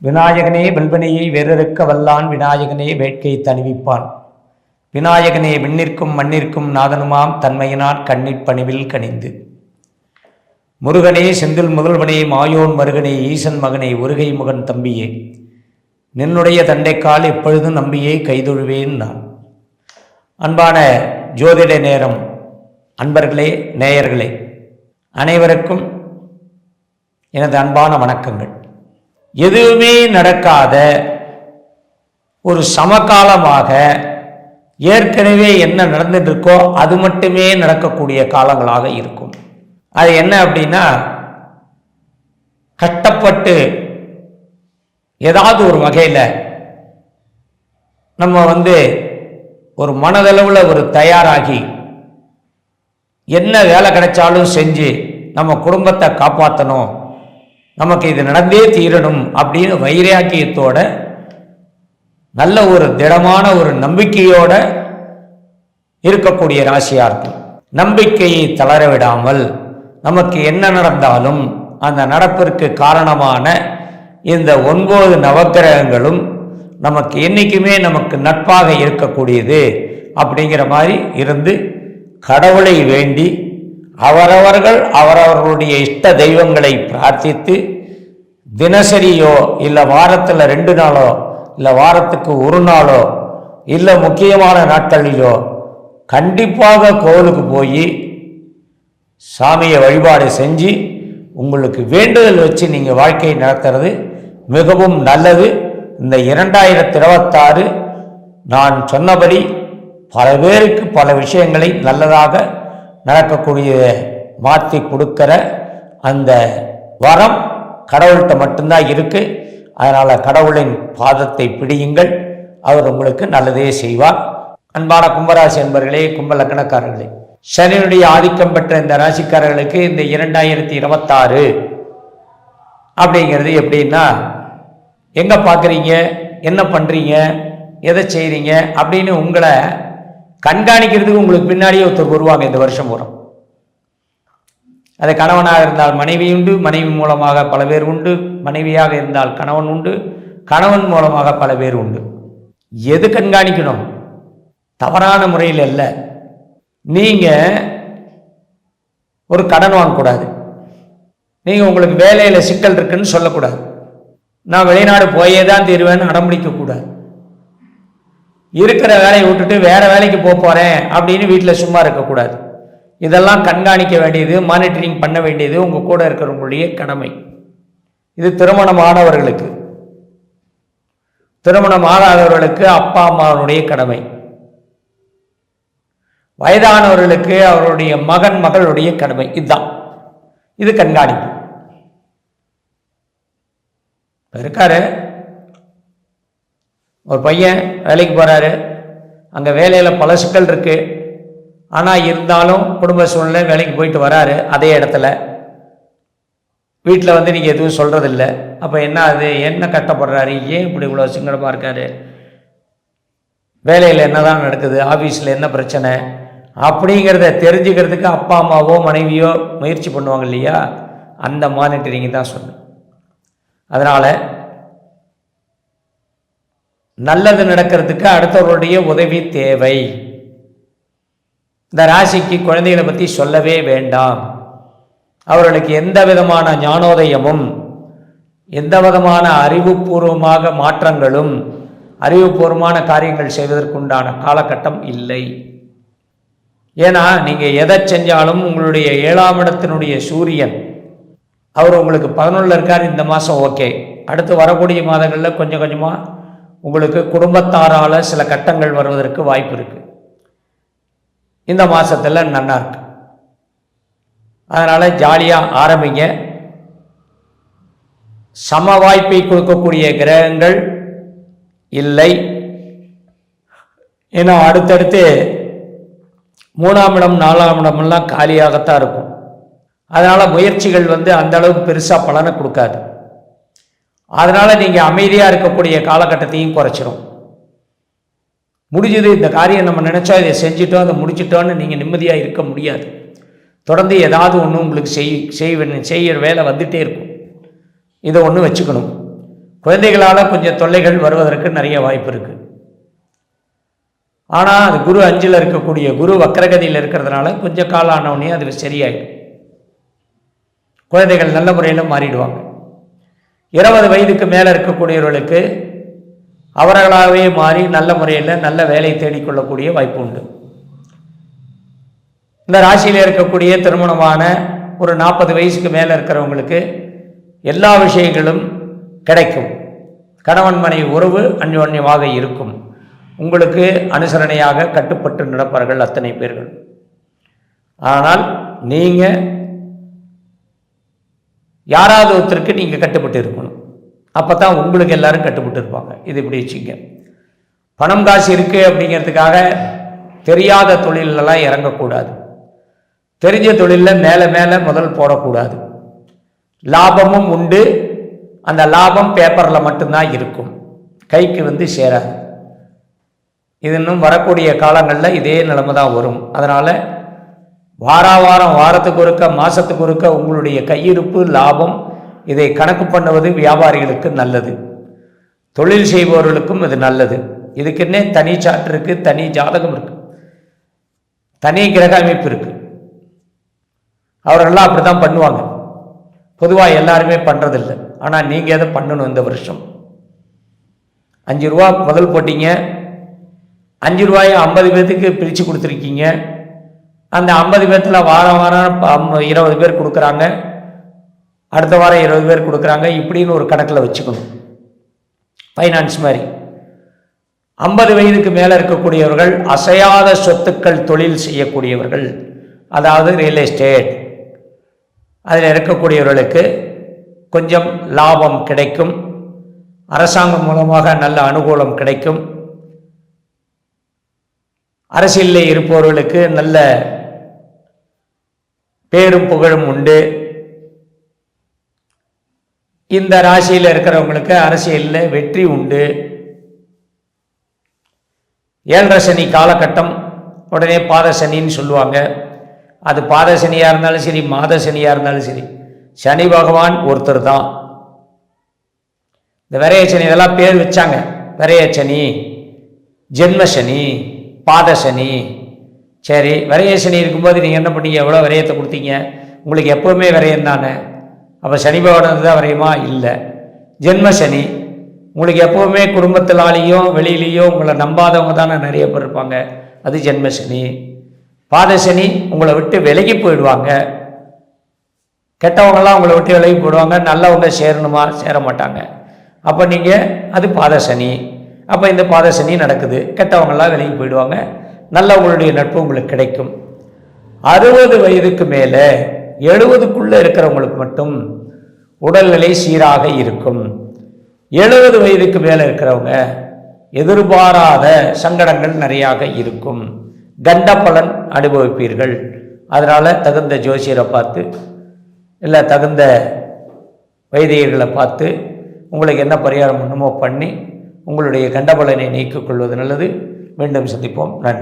விநாயகனே வெல்வனையை வேறறுக்க வல்லான், விநாயகனே வேட்கை தணிவிப்பான், விநாயகனே விண்ணிற்கும் மண்ணிற்கும் நாதனுமாம் தன்மையினான் கண்ணிற் பணிவில் கனிந்து, முருகனே செந்தில் முதல்வனே மாயோன் மருகனே ஈசன் மகனே ஒருகை முகன் தம்பியே, நின்னுடைய தண்டைக்கால் எப்பொழுதும் நம்பியே கைதொழுவேன் நான். அன்பான ஜோதிட நேரம் அன்பர்களே, நேயர்களே அனைவருக்கும் எனது அன்பான வணக்கங்கள். எதுவுமே நடக்காத ஒரு சமகாலமாக ஏற்கனவே என்ன நடந்துட்டு இருக்கோ அது மட்டுமே நடக்கக்கூடிய காலங்களாக இருக்கும். அது என்ன அப்படின்னா, கஷ்டப்பட்டு ஏதாவது ஒரு வகையில் நம்ம ஒரு மனதளவில் ஒரு தயாராகி என்ன வேலை கிடைச்சாலும் செஞ்சு நம்ம குடும்பத்தை காப்பாற்றணும், நமக்கு இது நடந்தே தீரணும் அப்படின்னு வைராக்கியத்தோட நல்ல ஒரு திடமான ஒரு நம்பிக்கையோட இருக்கக்கூடிய ராசியாக இருக்கும். நம்பிக்கையை தளர விடாமல் நமக்கு என்ன நடந்தாலும் அந்த நடப்பிற்கு காரணமான இந்த 9 நவக்கிரகங்களும் நமக்கு என்றைக்குமே நமக்கு நட்பாக இருக்கக்கூடியது அப்படிங்கிற மாதிரி இருந்து கடவுளை வேண்டி அவரவர்கள் அவரவர்களுடைய இஷ்ட தெய்வங்களை பிரார்த்தித்து தினசரியோ இல்லை வாரத்தில் 2 நாளோ இல்லை வாரத்துக்கு 1 நாளோ இல்லை முக்கியமான நாட்களிலோ கண்டிப்பாக கோவிலுக்கு போய் சாமியை வழிபாடு செஞ்சு உங்களுக்கு வேண்டுதல் வச்சு நீங்கள் வாழ்க்கையை நடத்துறது மிகவும் நல்லது. இந்த 2026 நான் சொன்னபடி பல பேருக்கு பல விஷயங்களை நல்லதாக நடக்கக்கூடிய மாற்றி கொடுக்கிற அந்த வரம் கடவுள்கிட்ட மட்டும்தான் இருக்கு. அதனால் கடவுளின் பாதத்தை பிடியுங்கள், அவர் உங்களுக்கு நல்லதே செய்வார். அன்பான கும்பராசி என்பர்களே, கும்ப லக்னக்காரர்களே, சனியுடைய ஆதிக்கம் பெற்ற இந்த ராசிக்காரர்களுக்கு இந்த 2026 அப்படிங்கிறது எப்படின்னா, எங்கே பார்க்குறீங்க, என்ன பண்ணுறீங்க, எதை செய்கிறீங்க அப்படின்னு உங்களை கண்காணிக்கிறதுக்கு உங்களுக்கு பின்னாடியே ஒருத்தர் வருவாங்க. இந்த வருஷம் பூரா அது கணவனாக இருந்தால் மனைவி உண்டு, மனைவி மூலமாக பல பேர் உண்டு, மனைவியாக இருந்தால் கணவன் உண்டு, கணவன் மூலமாக பல பேர் உண்டு. எது கண்காணிக்கணும்? தவறான முறையில் அல்ல. நீங்கள் ஒரு கடன் வாங்கக்கூடாது, நீங்கள் உங்களுக்கு வேலையில் சிக்கல் இருக்குன்னு சொல்லக்கூடாது, நான் வெளிநாடு போயே தான் தீருவேன்னு அடம்பிடிக்கக்கூடாது, இருக்கிற வேலையை விட்டுட்டு வேற வேலைக்கு போகிறேன் அப்படின்னு வீட்டில் சும்மா இருக்கக்கூடாது. இதெல்லாம் கண்காணிக்க வேண்டியது, மானிட்டரிங் பண்ண வேண்டியது உங்கள் கூட இருக்கிறவங்களுடைய கடமை. இது திருமணமானவர்களுக்கு, திருமணம் ஆகாதவர்களுக்கு அப்பா அம்மாவுடைய கடமை, வயதானவர்களுக்கு அவருடைய மகன் மகளுடைய கடமை. இதுதான், இது கண்காணிப்பு. இருக்காரு ஒரு பையன் வேலைக்கு போகிறாரு, அங்கே வேலையில் பல சிக்கல் இருக்குது, ஆனால் இருந்தாலும் குடும்ப சூழ்நிலை வேலைக்கு போயிட்டு வராரு. அதே இடத்துல வீட்டில் நீங்கள் எதுவும் சொல்கிறதில்ல. அப்போ என்ன, அது என்ன கஷ்டப்படுறாரு, ஏன் இப்படி இவ்வளோ சங்கடமாக இருக்காரு, வேலையில் என்ன தான் நடக்குது, ஆஃபீஸில் என்ன பிரச்சனை அப்படிங்கிறத தெரிஞ்சுக்கிறதுக்கு அப்பா அம்மாவோ மனைவியோ முயற்சி பண்ணுவாங்க இல்லையா, அந்த மானிட்டரிங் தான் சொன்னேன். அதனால் நல்லது நடக்கிறதுக்கு அடுத்தவர்களுடைய உதவி தேவை. இந்த ராசிக்கு குழந்தைகளை பற்றி சொல்லவே வேண்டாம். அவர்களுக்கு எந்த விதமான ஞானோதயமும் எந்த விதமான அறிவுபூர்வமாக மாற்றங்களும் அறிவுபூர்வமான காரியங்கள் செய்வதற்குண்டான காலகட்டம் இல்லை. ஏன்னா நீங்கள் எதை செஞ்சாலும் உங்களுடைய 7ஆம் இடத்தினுடைய சூரியன் அவர் உங்களுக்கு 11 இருக்கார். இந்த மாதம் ஓகே, அடுத்து வரக்கூடிய மாதங்களில் கொஞ்சம் கொஞ்சமாக உங்களுக்கு குடும்பத்தாரால் சில கட்டங்கள் வருவதற்கு வாய்ப்பு இருக்குது. இந்த மாதத்தில் நன்னா இருக்கு. அதனால் ஜாலியாக ஆரம்பிங்க. சம வாய்ப்பை கொடுக்கக்கூடிய கிரகங்கள் இல்லை. ஏன்னா அடுத்தடுத்து 3ஆம் இடம் 4ஆம் இடமெல்லாம் காலியாகத்தான் இருக்கும். அதனால் முயற்சிகள் அந்த அளவுக்கு பெருசாக பலனை கொடுக்காது. அதனால் நீங்கள் அமைதியாக இருக்கக்கூடிய காலகட்டத்தையும் குறைச்சிரும். முடிஞ்சது இந்த காரியம் நம்ம நினச்சா இதை செஞ்சிட்டோம், அதை முடிச்சிட்டோன்னு நீங்கள் நிம்மதியாக இருக்க முடியாது. தொடர்ந்து ஏதாவது ஒன்று உங்களுக்கு செய்கிற வேலை வந்துகிட்டே இருக்கும். இதை ஒன்று வச்சுக்கணும். குழந்தைகளால் கொஞ்சம் தொல்லைகள் வருவதற்கு நிறைய வாய்ப்பு இருக்குது. ஆனால் அது குரு 5ல் இருக்கக்கூடிய குரு வக்கரகதியில் இருக்கிறதுனால கொஞ்சம் காலம் ஆனவுடனே அது சரியாயிடும். குழந்தைகள் நல்ல முறையில் மாறிடுவாங்க. 20 வயதுக்கு மேலே இருக்கக்கூடியவர்களுக்கு அவர்களாகவே மாறி நல்ல முறையில் நல்ல வேலை தேடிக்கொள்ளக்கூடிய வாய்ப்பு உண்டு. இந்த ராசியில் இருக்கக்கூடிய திருமணமான ஒரு 40 வயசுக்கு மேலே இருக்கிறவங்களுக்கு எல்லா விஷயங்களும் கிடைக்கும். கணவன் மனைவி உறவு அந்யோன்யமாக இருக்கும். உங்களுக்கு அனுசரணையாக கட்டுப்பட்டு நடப்பார்கள் அத்தனை பேர்கள். ஆனால் நீங்கள் யாராவது ஒருத்தருக்கு நீங்கள் கட்டுப்பட்டு இருக்கணும். அப்போ தான் உங்களுக்கு எல்லாரும் கட்டுப்பட்டு இருப்பாங்க. இது இப்படி வச்சுங்க. பணம் காசு இருக்குது அப்படிங்கிறதுக்காக தெரியாத தொழிலெல்லாம் இறங்கக்கூடாது. தெரிஞ்ச தொழிலில் மேலே மேலே முதல் போடக்கூடாது. லாபமும் உண்டு. அந்த லாபம் பேப்பரில் மட்டும்தான் இருக்கும், கைக்கு சேராது. இது இன்னும் வரக்கூடிய காலங்களில் இதே நிலைமை தான் வரும். அதனால் வாரத்துக்கு ஒருக்க மாதத்துக்கு ஒருக்க உங்களுடைய கையிருப்பு லாபம் இதை கணக்கு பண்ணுவது வியாபாரிகளுக்கு நல்லது. தொழில் செய்பவர்களுக்கும் இது நல்லது. இதுக்குன்னே தனி சார்ட் இருக்குது, தனி ஜாதகம் இருக்குது, தனி கிரக அமைப்பு இருக்குது. அவர்களெல்லாம் அப்படி தான் பண்ணுவாங்க. பொதுவாக எல்லாருமே பண்ணுறதில்லை. ஆனால் நீங்கள் எதை பண்ணணும்? இந்த வருஷம் 5 ரூபா முதல் போட்டிங்க. 5 ரூபாயை 50 பேர்த்துக்கு பிரித்து கொடுத்துருக்கீங்க. அந்த 50 பேர்த்தில் வாரம் 20 பேர் கொடுக்குறாங்க, அடுத்த வாரம் 20 பேர் கொடுக்குறாங்க. இப்படின்னு ஒரு கணக்கில் வச்சுக்கணும். ஃபைனான்ஸ் மாதிரி 50 வயதுக்கு மேலே இருக்கக்கூடியவர்கள் அசையாத சொத்துக்கள் தொழில் செய்யக்கூடியவர்கள், அதாவது ரியல் எஸ்டேட், அதில் இருக்கக்கூடியவர்களுக்கு கொஞ்சம் லாபம் கிடைக்கும். அரசாங்கம் மூலமாக நல்ல அனுகூலம் கிடைக்கும். அரசியலில் இருப்பவர்களுக்கு நல்ல பேரும் புகழும் உண்டு. இந்த ராசியில் இருக்கிறவங்களுக்கு அரசியலில் வெற்றி உண்டு. 7.5 சனி காலகட்டம், உடனே பாத சனின்னு சொல்லுவாங்க. அது பாத சனியாக இருந்தாலும் சரி, மாத சனியாக இருந்தாலும் சரி, சனி பகவான் ஒருத்தர் தான். இந்த விரைய சனி இதெல்லாம் பேர் வச்சாங்க. விரைய சனி, ஜென்ம சனி, பாத சனி. சரி, விரைய சனி இருக்கும்போது நீங்கள் என்ன பண்ணீங்க? எவ்வளோ விரயத்தை கொடுத்தீங்க? உங்களுக்கு எப்போவுமே விரயம் தானே. அப்போ சனி பகவான் தான் விரயமா? இல்லை. ஜென்ம சனி உங்களுக்கு எப்போவுமே குடும்பத்திலாலேயும் வெளியிலேயும் உங்களை நம்பாதவங்க தானே நிறைய பேர் இருப்பாங்க, அது ஜென்ம சனி. பாத சனி உங்களை விட்டு விலகி போயிடுவாங்க. கெட்டவங்களாம் உங்களை விட்டு விலகி போயிடுவாங்க. நல்லவங்க சேரணுமா? சேர மாட்டாங்க. அப்போ நீங்கள் அது பாத சனி. அப்போ இந்த பாத சனி நடக்குது. கெட்டவங்களாம் விலகி போயிடுவாங்க. நல்லவங்களுடைய நட்பு உங்களுக்கு கிடைக்கும். 60 வயதுக்கு மேலே 70க்குள்ளே இருக்கிறவங்களுக்கு மட்டும் உடல்நிலை சீராக இருக்கும். 70 வயதுக்கு மேலே இருக்கிறவங்க எதிர்பாராத சங்கடங்கள் நிறையாக இருக்கும். கண்ட பலன் அனுபவிப்பீர்கள். அதனால் தகுந்த ஜோசியரை பார்த்து, இல்லை தகுந்த வைத்தியர்களை பார்த்து உங்களுக்கு என்ன பரிகாரம் பண்ணுமோ பண்ணி உங்களுடைய கண்ட பலனை நீக்கிக் கொள்வது நல்லது. மீண்டும் சந்திப்போம். நன்றி.